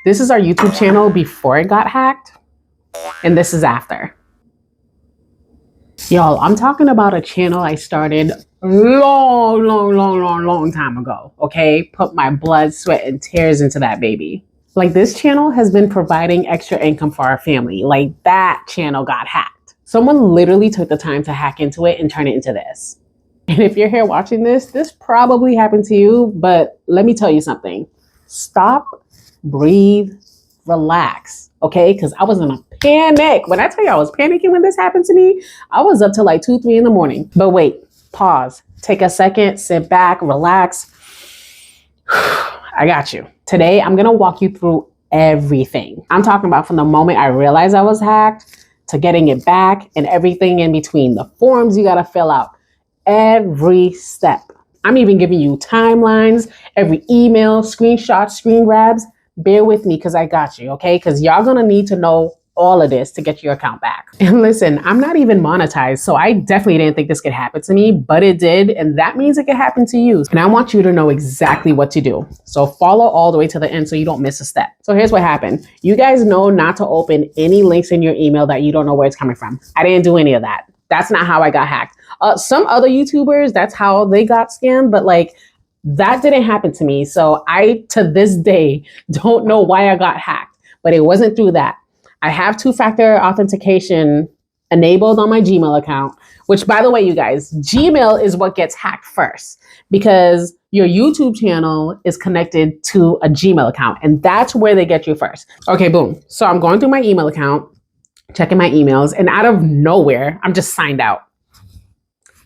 This is our YouTube channel before it got hacked, and this is after. Y'all, I'm talking about a channel I started long time ago, okay? Put my blood, sweat, and tears into that baby. Like, this channel has been providing extra income for our family. Like, that channel got hacked. Someone literally took the time to hack into it and turn it into this. And if you're here watching this probably happened to you, but let me tell you something. Stop, breathe, relax, okay? Because I was in a panic. When I tell you I was panicking when this happened to me, I was up till like 2, 3 in the morning. But wait, pause, take a second, sit back, relax. I got you. Today, I'm gonna walk you through everything. I'm talking about from the moment I realized I was hacked to getting it back and everything in between. The forms you gotta fill out, every step. I'm even giving you timelines, every email, screenshot, screen grabs. Bear with me because I got you, okay? Because y'all gonna need to know all of this to get your account back. And listen, I'm not even monetized, so I definitely didn't think this could happen to me, but it did, and that means it could happen to you. And I want you to know exactly what to do. So follow all the way to the end so you don't miss a step. So here's what happened. You guys know not to open any links in your email that you don't know where it's coming from. I didn't do any of that. That's not how I got hacked. Some other YouTubers, that's how they got scammed, but like, that didn't happen to me. So I, to this day, don't know why I got hacked, but it wasn't through that. I have two-factor authentication enabled on my Gmail account, which, by the way, you guys, Gmail is what gets hacked first because your YouTube channel is connected to a Gmail account, and that's where they get you first. Okay, boom. So I'm going through my email account, checking my emails, and out of nowhere, I'm just signed out.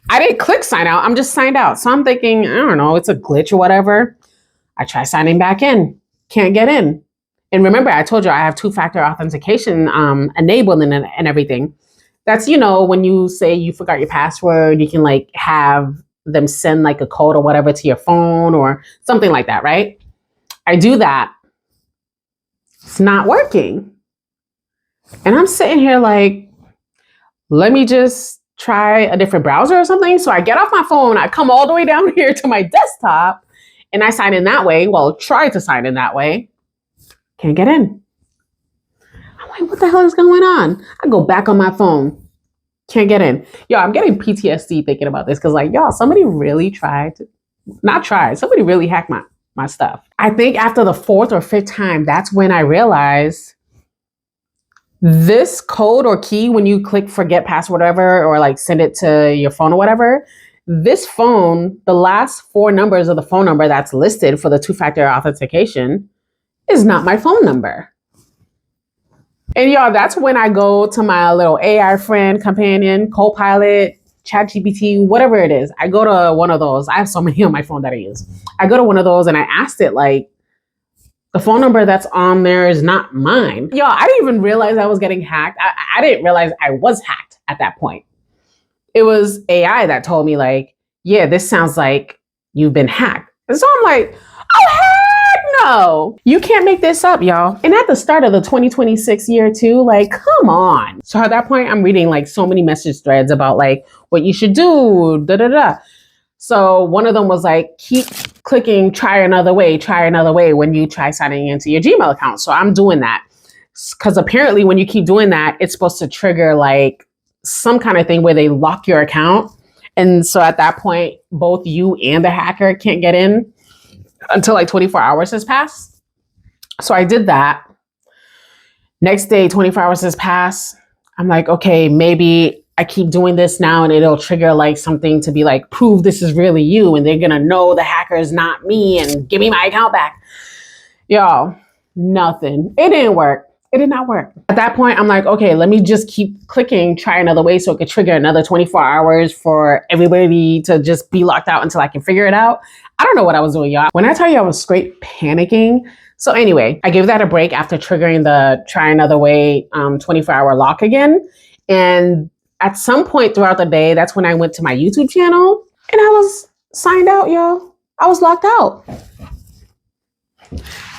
I didn't click sign out. I'm just signed out. So I'm thinking, I don't know, it's a glitch or whatever. I try signing back in. Can't get in. And remember, I told you I have two-factor authentication enabled and everything. That's, you know, when you say you forgot your password, you can like have them send like a code or whatever to your phone or something like that, right? I do that. It's not working. And I'm sitting here like, let me just try a different browser or something. So I get off my phone, I come all the way down here to my desktop and I sign in that way. Well, try to sign in that way. Can't get in. I'm like, what the hell is going on? I go back on my phone. Can't get in. Yo, I'm getting PTSD thinking about this because like, y'all, somebody really somebody really hacked my stuff. I think after the 4th or 5th time, that's when I realized this code or key, when you click forget password, whatever, or like send it to your phone or whatever, this phone, the last 4 numbers of the phone number that's listed for the two-factor authentication is not my phone number. And y'all, that's when I go to my little AI friend, companion, co-pilot, ChatGPT, whatever it is. I go to one of those. I have so many on my phone that I use. I go to one of those and I asked it like, the phone number that's on there is not mine. Yo, I didn't even realize I was getting hacked. I didn't realize I was hacked at that point. It was AI that told me like, yeah, this sounds like you've been hacked. And so I'm like, oh, heck no. You can't make this up, y'all. And at the start of the 2026 year too, like, come on. So at that point, I'm reading like so many message threads about like what you should do, So one of them was like, keep clicking try another way when you try signing into your Gmail account. So I'm doing that because apparently when you keep doing that, it's supposed to trigger like some kind of thing where they lock your account. And so at that point, both you and the hacker can't get in until like 24 hours has passed. So I did that. Next day, 24 hours has passed. I'm like, okay, maybe I keep doing this now and it'll trigger like something to be like, prove this is really you. And they're going to know the hacker is not me and give me my account back. Y'all, nothing. It didn't work. It did not work. At that point, I'm like, okay, let me just keep clicking, try another way so it could trigger another 24 hours for everybody to just be locked out until I can figure it out. I don't know what I was doing, y'all. When I tell you I was straight panicking. So anyway, I gave that a break after triggering the try another way 24-hour lock again. And at some point throughout the day, that's when I went to my YouTube channel and I was signed out, y'all. I was locked out.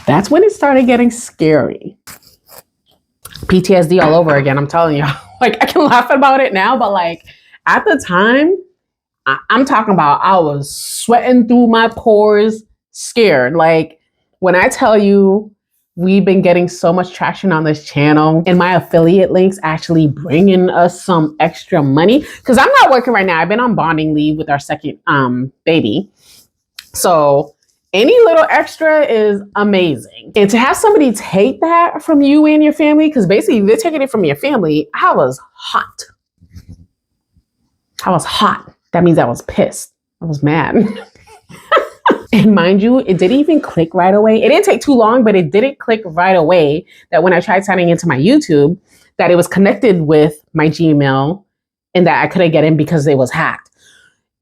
That's when it started getting scary. PTSD all over again, I'm telling y'all. Like, I can laugh about it now, but like at the time, I'm talking about I was sweating through my pores, scared. Like when I tell you we've been getting so much traction on this channel, and my affiliate links actually bringing us some extra money because I'm not working right now. I've been on bonding leave with our second baby. So any little extra is amazing. And to have somebody take that from you and your family, because basically they're taking it from your family, I was hot. That means I was pissed. I was mad. And mind you, it didn't even click right away. It didn't take too long, but it didn't click right away that when I tried signing into my YouTube, that it was connected with my Gmail and that I couldn't get in because it was hacked.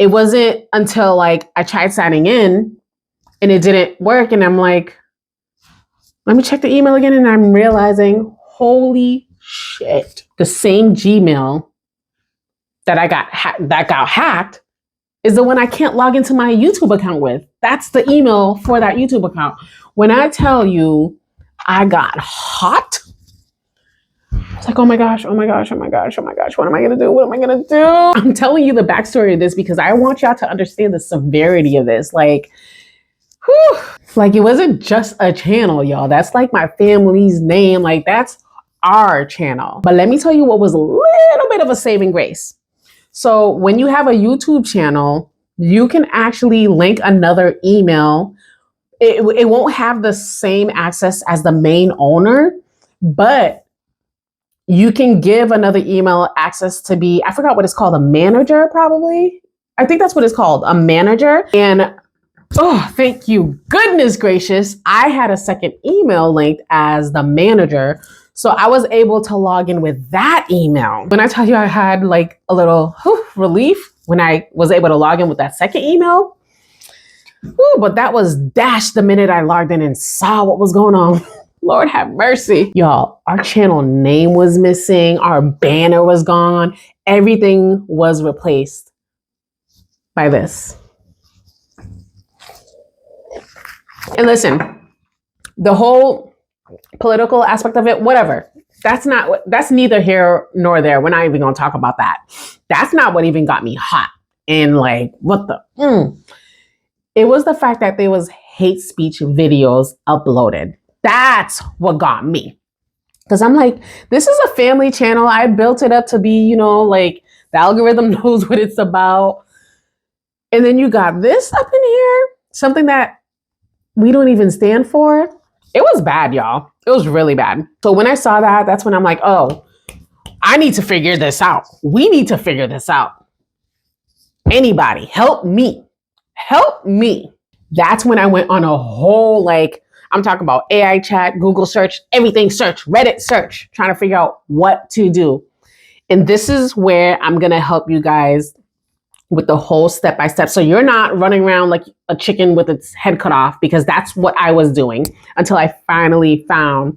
It wasn't until like I tried signing in and it didn't work. And I'm like, let me check the email again. And I'm realizing, holy shit, the same Gmail that got hacked is the one I can't log into my YouTube account with. That's the email for that YouTube account. When I tell you I got hot, it's like, oh my gosh, what am I gonna do? I'm telling you the backstory of this because I want y'all to understand the severity of this. Like, whew, like it wasn't just a channel, y'all. That's like my family's name. Like that's our channel. But let me tell you what was a little bit of a saving grace. So when you have a YouTube channel, you can actually link another email. It won't have the same access as the main owner, but you can give another email access to be, I forgot what it's called, a manager probably. I think that's what it's called, a manager. And oh, thank you. Goodness gracious. I had a second email linked as the manager. So I was able to log in with that email. When I tell you I had like a little relief when I was able to log in with that second email, but that was dashed the minute I logged in and saw what was going on. Lord have mercy. Y'all, our channel name was missing. Our banner was gone. Everything was replaced by this. And listen, the whole political aspect of it, whatever. That's neither here nor there. We're not even going to talk about that. That's not what even got me hot. And like, what the? It was the fact that there was hate speech videos uploaded. That's what got me. Because I'm like, this is a family channel. I built it up to be, like the algorithm knows what it's about. And then you got this up in here, something that we don't even stand for. It was bad, y'all. It was really bad. So when I saw that, that's when I'm like, oh, I need to figure this out. We need to figure this out. Anybody, help me. Help me. That's when I went on a whole, like, I'm talking about AI chat, Google search, everything search, Reddit search, trying to figure out what to do. And this is where I'm going to help you guys with the whole step-by-step. So you're not running around like a chicken with its head cut off, because that's what I was doing until I finally found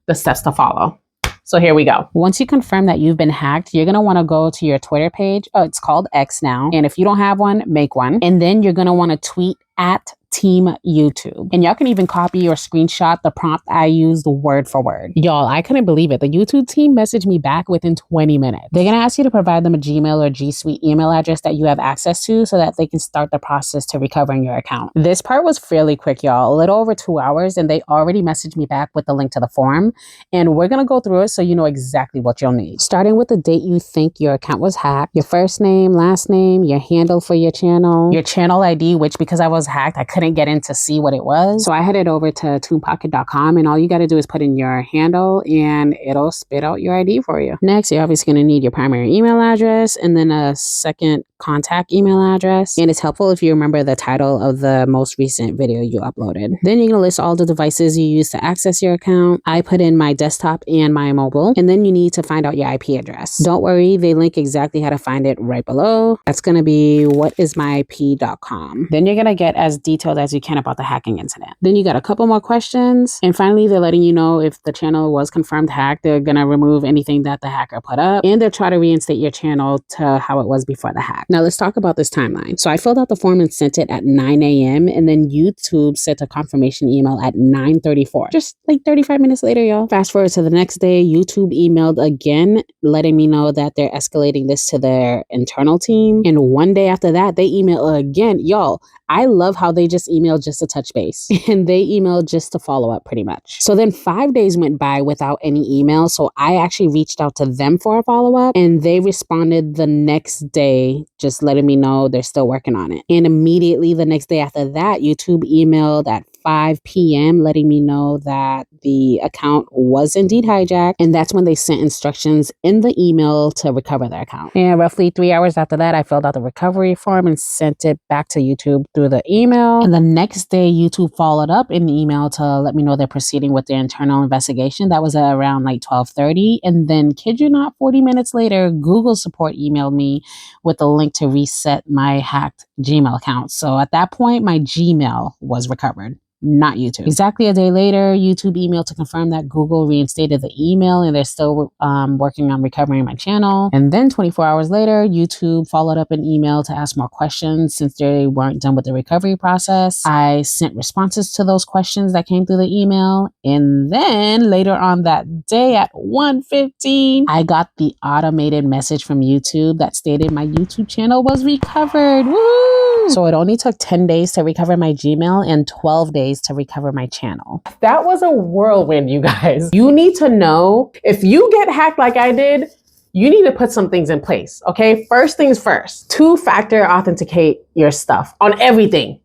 the steps to follow. So here we go. Once you confirm that you've been hacked, you're going to want to go to your Twitter page. Oh, it's called X now. And if you don't have one, make one. And then you're going to want to tweet at Team YouTube. And y'all can even copy or screenshot the prompt I used word for word. Y'all, I couldn't believe it. The YouTube team messaged me back within 20 minutes. They're going to ask you to provide them a Gmail or G Suite email address that you have access to so that they can start the process to recovering your account. This part was fairly quick, y'all. A little over 2 hours, and they already messaged me back with the link to the form. And we're going to go through it so you know exactly what you'll need. Starting with the date you think your account was hacked, your first name, last name, your handle for your channel ID, which because I was hacked, I couldn't get in to see what it was. So I headed over to toonpocket.com, and all you got to do is put in your handle and it'll spit out your ID for you. Next, you're obviously going to need your primary email address and then a second contact email address. And it's helpful if you remember the title of the most recent video you uploaded. Then you're going to list all the devices you use to access your account. I put in my desktop and my mobile, and then you need to find out your IP address. Don't worry, they link exactly how to find it right below. That's going to be whatismyip.com. Then you're going to get as detailed as you can about the hacking incident. Then you got a couple more questions, and finally they're letting you know if the channel was confirmed hacked. They're going to remove anything that the hacker put up, and they'll try to reinstate your channel to how it was before the hack. Now let's talk about this timeline. So I filled out the form and sent it at 9 a.m. and then YouTube sent a confirmation email at 9:34. Just like 35 minutes later, y'all. Fast forward to the next day, YouTube emailed again, letting me know that they're escalating this to their internal team. And one day after that, they emailed again. Y'all, I love how they just emailed just to touch base and they emailed just to follow up pretty much. So then 5 days went by without any email. So I actually reached out to them for a follow up and they responded the next day, just letting me know they're still working on it. And immediately the next day after that, YouTube emailed at 5 p.m. letting me know that the account was indeed hijacked. And that's when they sent instructions in the email to recover their account. And roughly 3 hours after that, I filled out the recovery form and sent it back to YouTube through the email. And the next day, YouTube followed up in the email to let me know they're proceeding with their internal investigation. That was around like 12:30. And then, kid you not, 40 minutes later, Google support emailed me with a link to reset my hacked Gmail account. So at that point, my Gmail was recovered, not YouTube. Exactly a day later, YouTube emailed to confirm that Google reinstated the email and they're still working on recovering my channel. And then 24 hours later, YouTube followed up an email to ask more questions since they weren't done with the recovery process. I sent responses to those questions that came through the email. And then later on that day at 1:15, I got the automated message from YouTube that stated my YouTube channel was recovered. Woo! So it only took 10 days to recover my Gmail and 12 days to recover my channel. That was a whirlwind, you guys. You need to know, if you get hacked like I did, you need to put some things in place, okay? First things first, 2-factor authenticate your stuff on everything,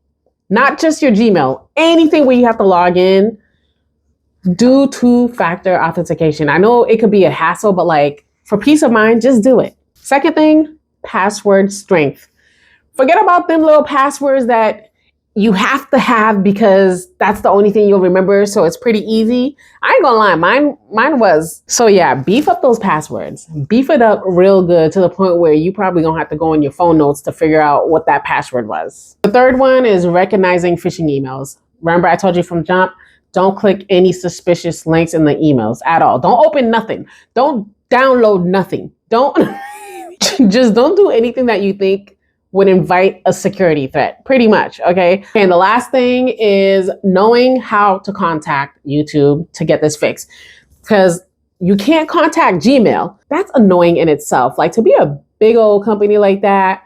not just your Gmail. Anything where you have to log in, do 2-factor authentication. I know it could be a hassle, but like for peace of mind, just do it. Second thing, password strength. Forget about them little passwords that you have to have because that's the only thing you'll remember. So it's pretty easy. I ain't gonna lie, mine was. So yeah, beef up those passwords. Beef it up real good to the point where you probably gonna have to go in your phone notes to figure out what that password was. The third one is recognizing phishing emails. Remember I told you from jump, don't click any suspicious links in the emails at all. Don't open nothing. Don't download nothing. Just don't do anything that you think would invite a security threat, pretty much, okay? And the last thing is knowing how to contact YouTube to get this fixed. Because you can't contact Gmail. That's annoying in itself. Like to be a big old company like that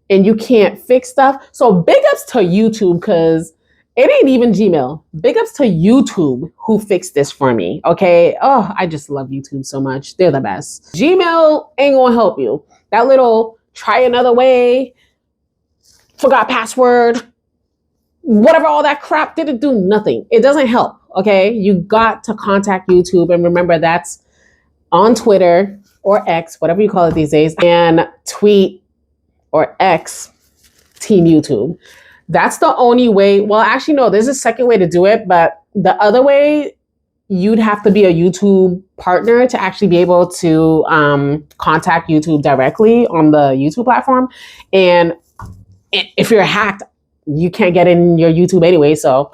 and you can't fix stuff. So big ups to YouTube because it ain't even Gmail. Big ups to YouTube who fixed this for me, okay? Oh, I just love YouTube so much. They're the best. Gmail ain't gonna help you. That little try another way, forgot password, whatever, all that crap didn't do nothing. It doesn't help, okay? You got to contact YouTube and remember that's on Twitter or X, whatever you call it these days, and tweet or X Team YouTube. That's the only way. Well, actually, no, there's a second way to do it, but the other way, you'd have to be a YouTube partner to actually be able to contact YouTube directly on the YouTube platform. And if you're hacked, you can't get in your YouTube anyway. So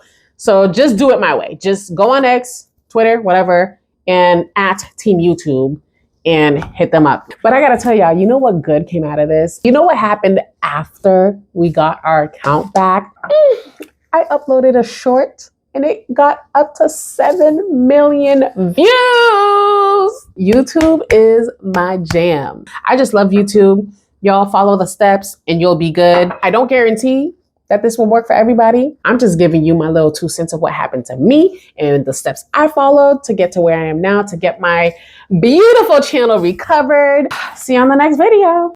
just do it my way. Just go on X, Twitter, whatever, and at Team YouTube and hit them up. But I gotta tell y'all, you know what good came out of this? You know what happened after we got our account back? I uploaded a short and it got up to 7 million views. YouTube is my jam. I just love YouTube. Y'all follow the steps and you'll be good. I don't guarantee that this will work for everybody. I'm just giving you my little 2 cents of what happened to me and the steps I followed to get to where I am now, to get my beautiful channel recovered. See you on the next video.